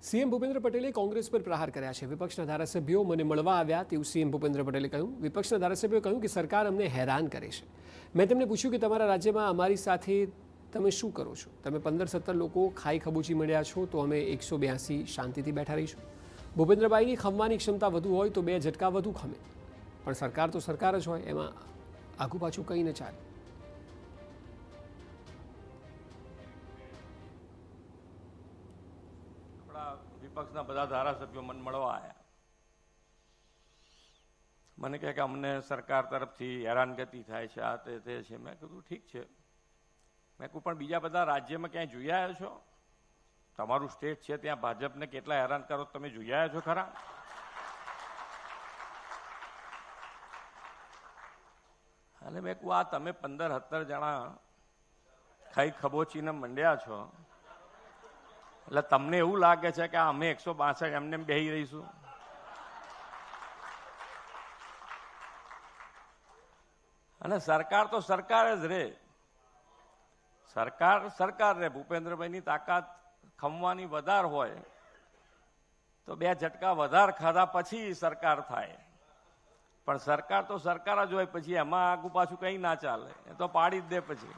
CM Bhupendra પટેલે કોંગ્રેસ પર પ્રહાર કર્યા છે। વિપક્ષના ધારાસભ્યો મને મળવા આવ્યા તેવું સીએમ ભૂપેન્દ્ર પટેલે કહ્યું। વિપક્ષના ધારાસભ્યોએ કહ્યું કે સરકાર અમને હેરાન કરે છે। મેં તેમને પૂછ્યું કે તમારા રાજ્યમાં અમારી સાથે તમે શું કરો છો? તમે 15-17 લોકો ખાઈ ખબૂચી મળ્યા છો તો અમે 182 શાંતિથી બેઠા રહીશું। ભૂપેન્દ્રભાઈની ખમવાની ક્ષમતા વધુ હોય તો 2 ઝટકા વધુ ખમે, પણ સરકાર તો સરકાર જ હોય, એમાં આઘું પાછું કંઈ ન ચાલે। વિપક્ષના બધા ધારાસભ્યો મને મળવા આવ્યા, મને કહે કે અમને સરકાર તરફથી હેરાનગતિ થાય છે, આ તે છે। મેં કીધું ઠીક છે, મેં કહ્યું પણ બીજા બધા રાજ્યમાં ક્યાંય જોઈ આવ્યા છો? તમારું સ્ટેટ છે ત્યાં ભાજપને કેટલા હેરાન કરો તમે જોઈ આવ્યા છો ખરા? અને મેં કહ્યું આ તમે 15-17 જણા ખાઈ ખબોચીને મંડ્યા છો એટલે તમને એવું લાગે છે કે અમે 162 એમને બેહી રહીશું? અને સરકાર તો સરકાર જ રે, સરકાર સરકાર રે। ભૂપેન્દ્રભાઈની તાકાત ખમવાની વધાર હોય તો 2 ઝટકા વધાર ખાધા પછી સરકાર થાય, પણ સરકાર તો સરકાર જ હોય, પછી એમાં આગુ પાછું કંઈ ના ચાલે, એ તો પાડી જ દે પછી।